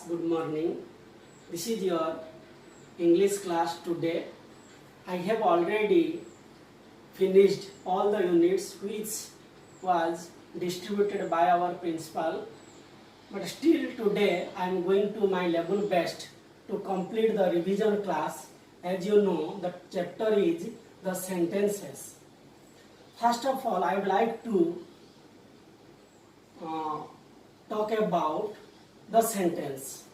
good morning. This is your English class today. I have already finished all the units which was distributed by our principal, but still today I am going to my level best to complete the revision class. As you know, the chapter is the sentences. First of all, I would like to talk about the sentence.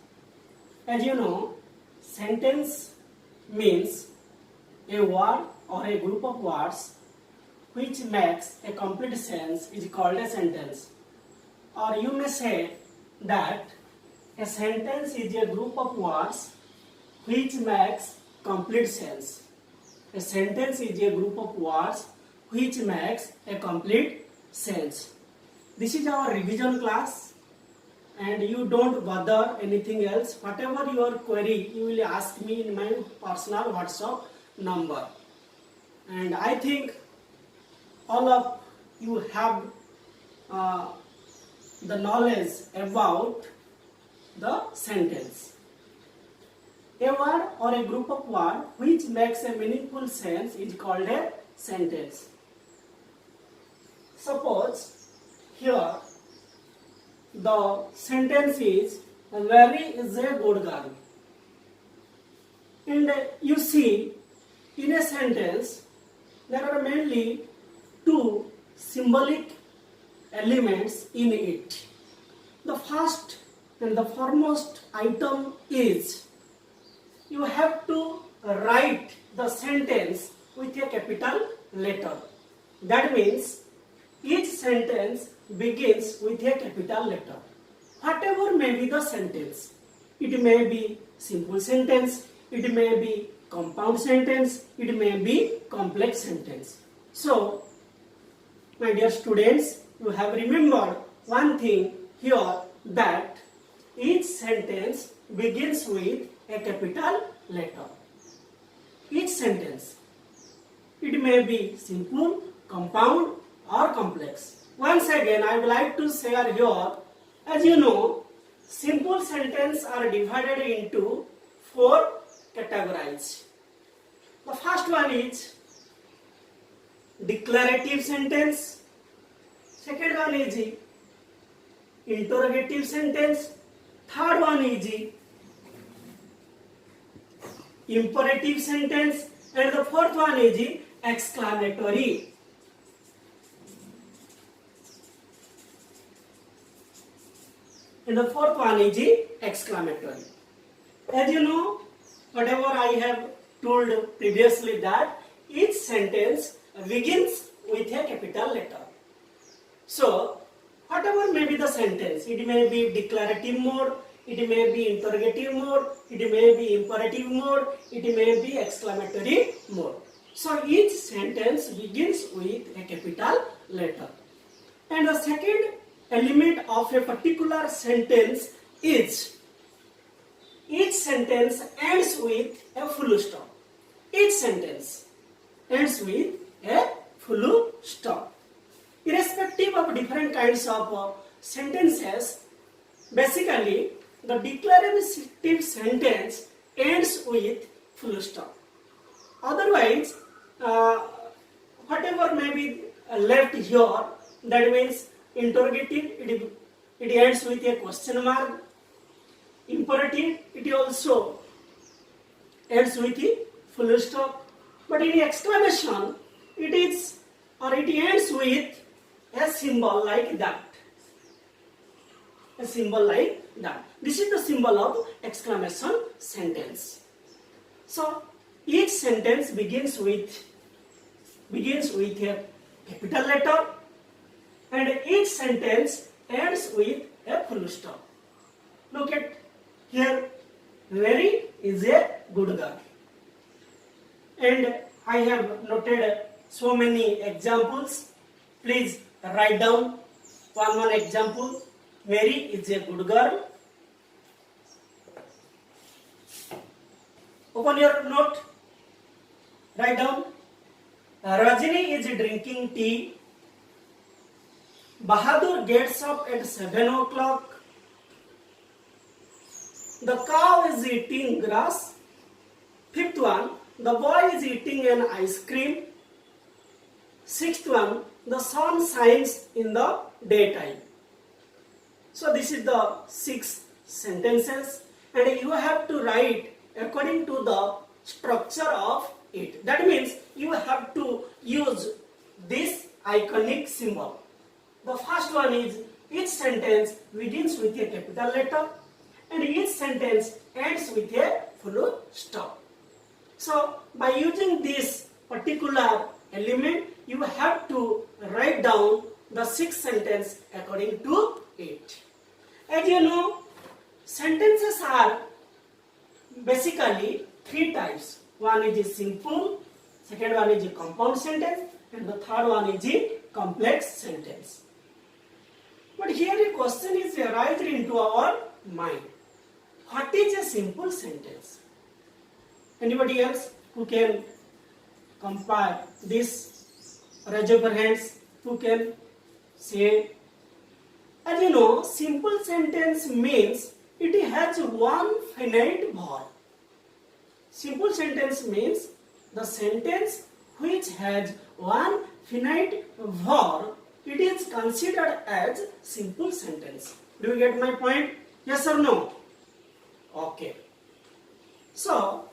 As you know, sentence means a word or a group of words which makes a complete sentence is called a sentence. Or you may say that a sentence is a group of words which makes complete sense. A sentence is a group of words which makes a complete sense. This is our revision class, and you don't bother anything else. Whatever your query, you will ask me in my personal WhatsApp number. And I think all of you have the knowledge about the sentence. A word or a group of words which makes a meaningful sense is called a sentence. Suppose here the sentence is Mary is a good girl. And you see, in a sentence there are mainly two symbolic elements in it. The first and the foremost item is you have to write the sentence with a capital letter. That means each sentence begins with a capital letter. Whatever may be the sentence, it may be simple sentence, it may be compound sentence, it may be complex sentence. So, my dear students, you have remembered one thing here, that each sentence begins with a capital letter. Each sentence, it may be simple, compound or complex. Once again, I would like to share here, as you know, simple sentences are divided into four categories. The first one is declarative sentence. Second one is interrogative sentence. Third one is imperative sentence. And the fourth one is exclamatory. And the fourth one is exclamatory. As you know, whatever I have told previously, that each sentence begins with a capital letter. So, whatever may be the sentence, it may be declarative mode, it may be interrogative mode, it may be imperative mode, it may be exclamatory mode. So, each sentence begins with a capital letter. And the second element of a particular sentence is each sentence ends with a full stop. Each sentence ends with a full stop. Irrespective of different kinds of sentences, basically the declarative sentence ends with full stop. Otherwise, whatever may be left here, that means interrogative, it ends with a question mark. Imperative, it also ends with a full stop. But in exclamation, it ends with a symbol like that. A symbol like that. This is the symbol of exclamation sentence. So each sentence begins with a capital letter, and each sentence ends with a full stop. Look at here, Mary is a good girl. And I have noted so many examples. Please write down one example. Mary is a good girl. Open your note. Write down. Rajini is drinking tea. Bahadur gets up at 7 o'clock. the cow is eating grass. Fifth one, the boy is eating an ice cream. Sixth one, the sun shines in the daytime. So this is the 6 sentences, and you have to write according to the structure of it. That means you have to use this iconic symbol. The first one is each sentence begins with a capital letter and each sentence ends with a full stop. So by using this particular element, you have to write down the 6 sentences according to it. As you know, sentences are basically 3 types. One is a simple, second one is a compound sentence, and the third one is a complex sentence. But here a question is arising into our mind. What is a simple sentence? Anybody else who can compare this? Raise your hands. Who can say? As you know, simple sentence means it has one finite verb. Simple sentence means the sentence which has one finite verb, it is considered as simple sentence. Do you get my point? Yes or no? Okay. So,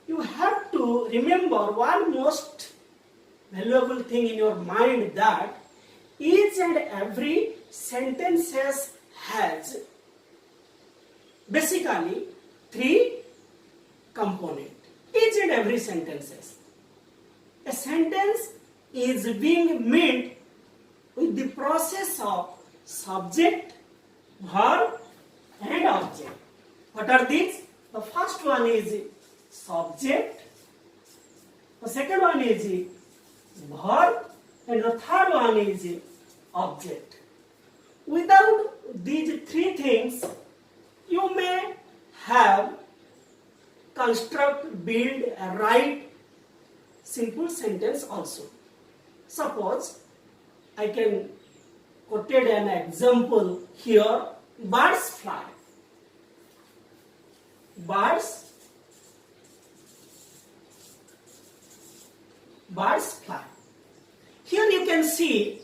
you have to remember one most valuable thing in your mind, that each and every sentences has basically 3 components. Each and every sentences. A sentence is being made with the process of subject, verb and object. What are these? The first one is subject, the second one is verb, and the third one is object. Without these 3 things, you may have construct, build, write simple sentence also. Suppose I can quoted an example here. Birds fly. Birds fly. Here you can see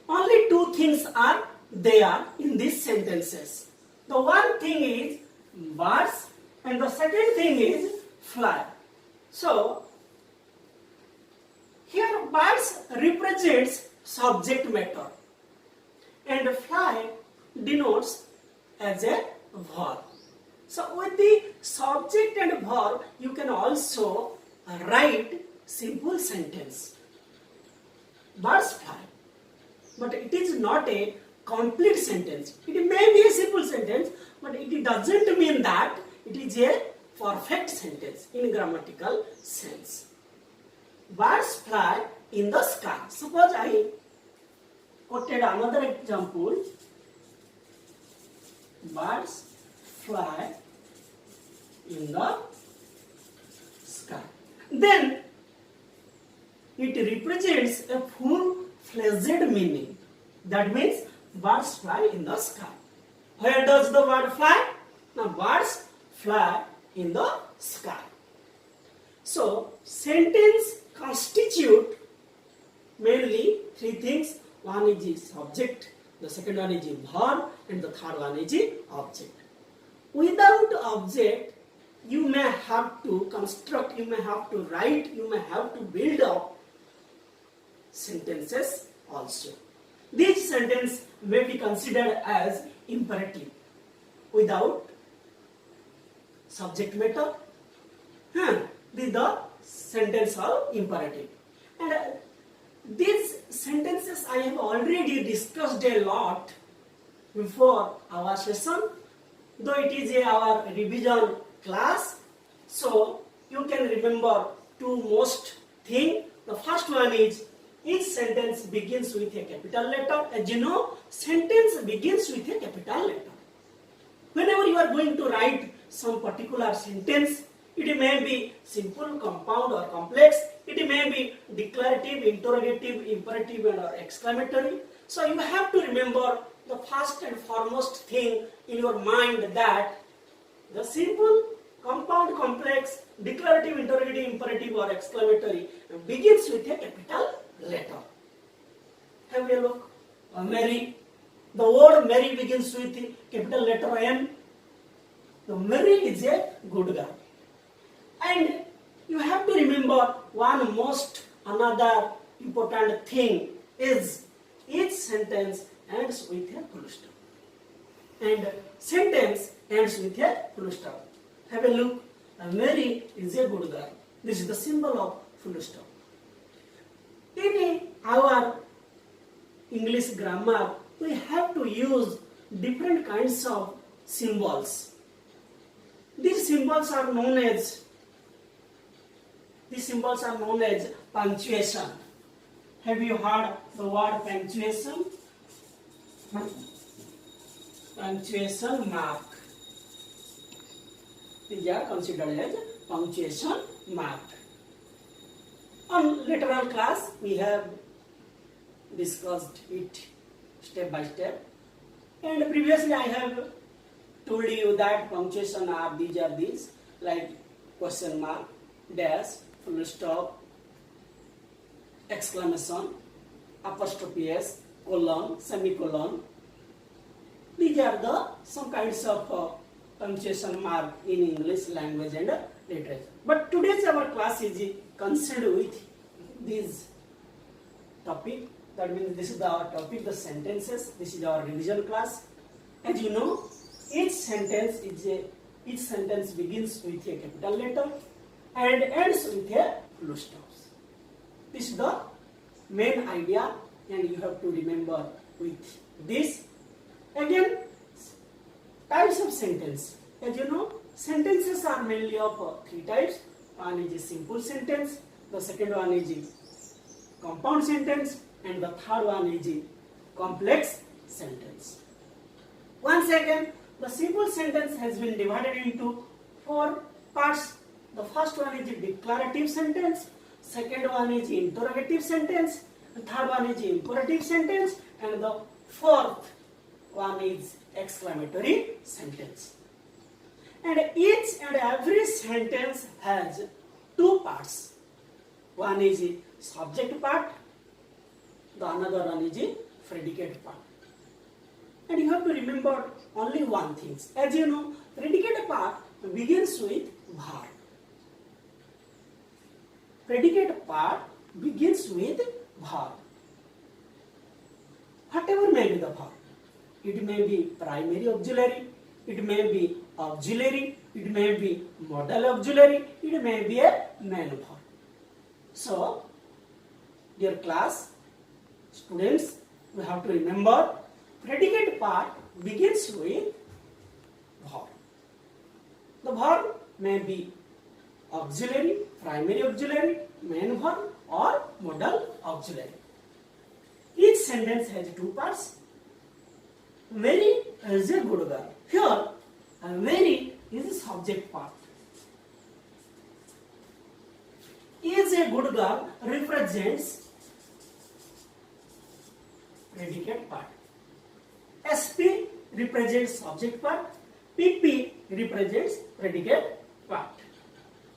only 2 things are there in these sentences. The one thing is birds and the second thing is fly. So here birds represents subject matter and fly denotes as a verb. So with the subject and verb, you can also write simple sentence. Birds fly, but it is not a complete sentence. It may be a simple sentence, but it doesn't mean that it is a perfect sentence in grammatical sense. Birds fly in the sky. Suppose I quoted another example. Birds fly in the sky. Then it represents a full-fledged meaning. That means birds fly in the sky. Where does the bird fly? Now birds fly in the sky. So sentence constitute mainly 3 things. One is the subject, the second one is the verb, and the third one is the object. Without object, you may have to construct, you may have to write, you may have to build up sentences also. These sentences may be considered as imperative. Without subject matter, the sentence are imperative. And these sentences I have already discussed a lot before our session, though it is our revision class. So you can remember 2 most things. The first one is each sentence begins with a capital letter. As you know, sentence begins with a capital letter. Whenever you are going to write some particular sentence, it may be simple, compound or complex. It may be declarative, interrogative, imperative or exclamatory. So you have to remember the first and foremost thing in your mind, that The simple, compound, complex, declarative, interrogative, imperative or exclamatory begins with a capital letter. Have a look. Mary. The word Mary begins with a capital letter M. The Mary is a good girl. And you have to remember another important thing is each sentence ends with a full stop. And sentence ends with a full stop. Have a look. Mary is a good girl. This is the symbol of full stop. In our English grammar, we have to use different kinds of symbols. These symbols are known as punctuation. Have you heard the word punctuation? Punctuation mark. These are considered as punctuation mark. On literal class, we have discussed it step by step. And previously I have told you that punctuation are these like question mark, dash, full stop, exclamation, apostrophe s, colon, semicolon. These are some kinds of punctuation mark in English language and literature. But today's our class is concerned with this topic. That means this is our topic, the sentences. This is our revision class. As you know, each sentence begins with a capital letter and ends with a full stop. This is the main idea, and you have to remember with this. Again, types of sentence. As you know, sentences are mainly of three types. One is a simple sentence, the second one is a compound sentence, and the third one is a complex sentence. Once again, the simple sentence has been divided into four parts. The first one is a declarative sentence, second one is interrogative sentence, the third one is imperative sentence, and the fourth one is exclamatory sentence. And each and every sentence has two parts. One is a subject part, the another one is a predicate part. And you have to remember only one thing. As you know, predicate part begins with verb. Predicate part begins with verb. Whatever may be the verb. It may be primary auxiliary, it may be auxiliary, it may be modal auxiliary, it may be a main verb. So, dear class, students, we have to remember predicate part begins with verb. The verb may be auxiliary, primary auxiliary, main verb or modal auxiliary. Each sentence has two parts. Mary is a good girl. Here, Mary is the subject part. Is a good girl represents predicate part. SP represents subject part. PP represents predicate part.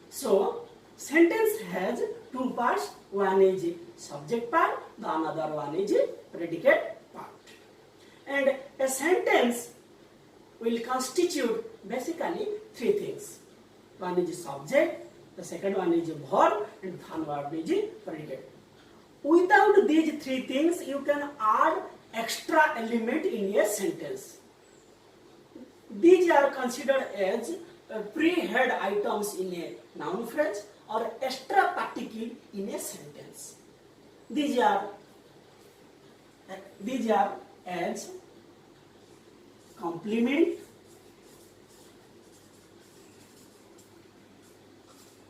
So, sentence has two parts. One is subject part, the another one is predicate part. And a sentence will constitute basically three things. One is subject, the second one is verb, and the third one is predicate. Without these three things, you can add extra element in a sentence. These are considered as pre-head items in a noun phrase or extra particle in a sentence. These are as complement,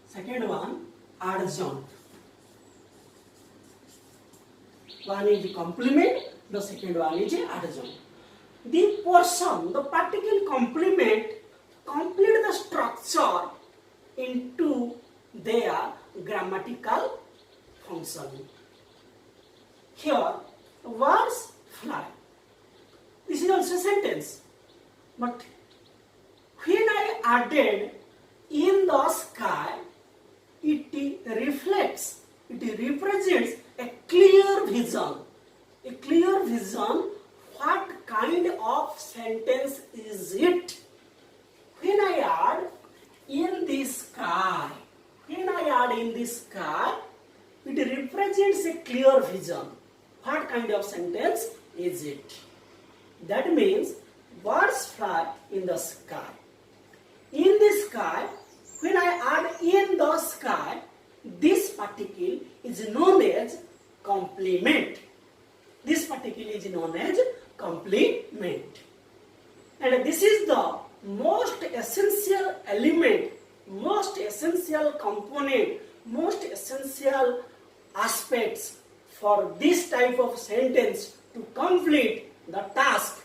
second one adjunct. One is complement, the second one is adjunct. The portion, the particle complement complete the structure into their grammatical function. Here, words fly. This is also a sentence. But when I added in the sky, it reflects, it represents a clear vision. A clear vision, what kind of sentence is it? When I add in the sky, when I add in the sky, it represents a clear vision. What kind of sentence is it? That means birds fly in the sky. In the sky, when I add in the sky, this particle is known as complement. This particle is known as complement. And this is the most essential element, most essential component, most essential aspects for this type of sentence to complete the task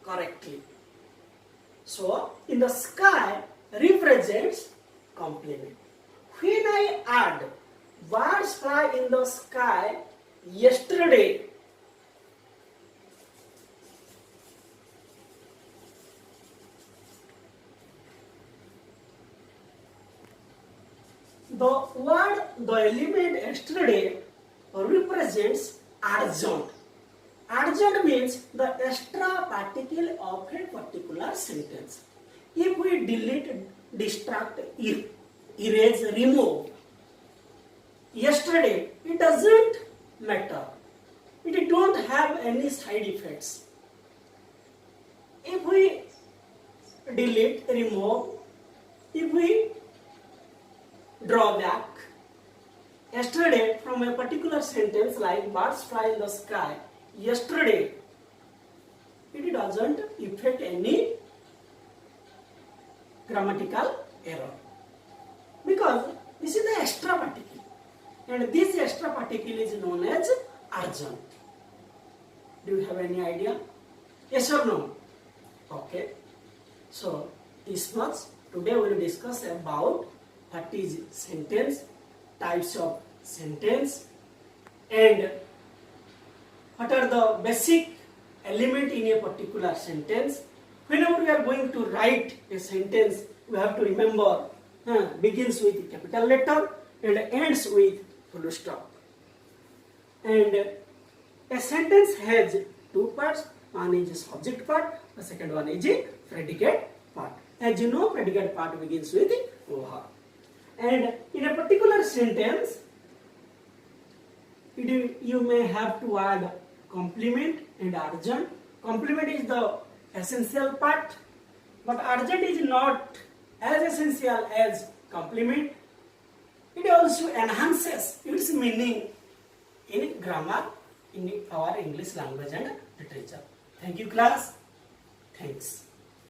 correctly. So, in the sky represents complement. When I add birds fly in the sky yesterday, the element yesterday represents urgent. Urgent means the extra particle of a particular sentence. If we delete, distract, erase, remove, yesterday, it doesn't matter. It don't have any side effects. If we delete, remove, if we draw back, yesterday from a particular sentence like birds fly in the sky, yesterday, it doesn't affect any grammatical error because this is the extra particle and this extra particle is known as urgent. Do you have any idea? Yes or no? Okay. So this much. Today we will discuss about what is sentence, types of sentence, and what are the basic element in a particular sentence. Whenever we are going to write a sentence, we have to remember begins with capital letter and ends with full stop. And a sentence has two parts. One is a subject part, the second one is a predicate part. As you know, predicate part begins with verb. And in a particular sentence, you may have to add complement and urgent. Complement is the essential part, but urgent is not as essential as complement. It also enhances its meaning in grammar in our English language and literature. Thank you, class. Thanks.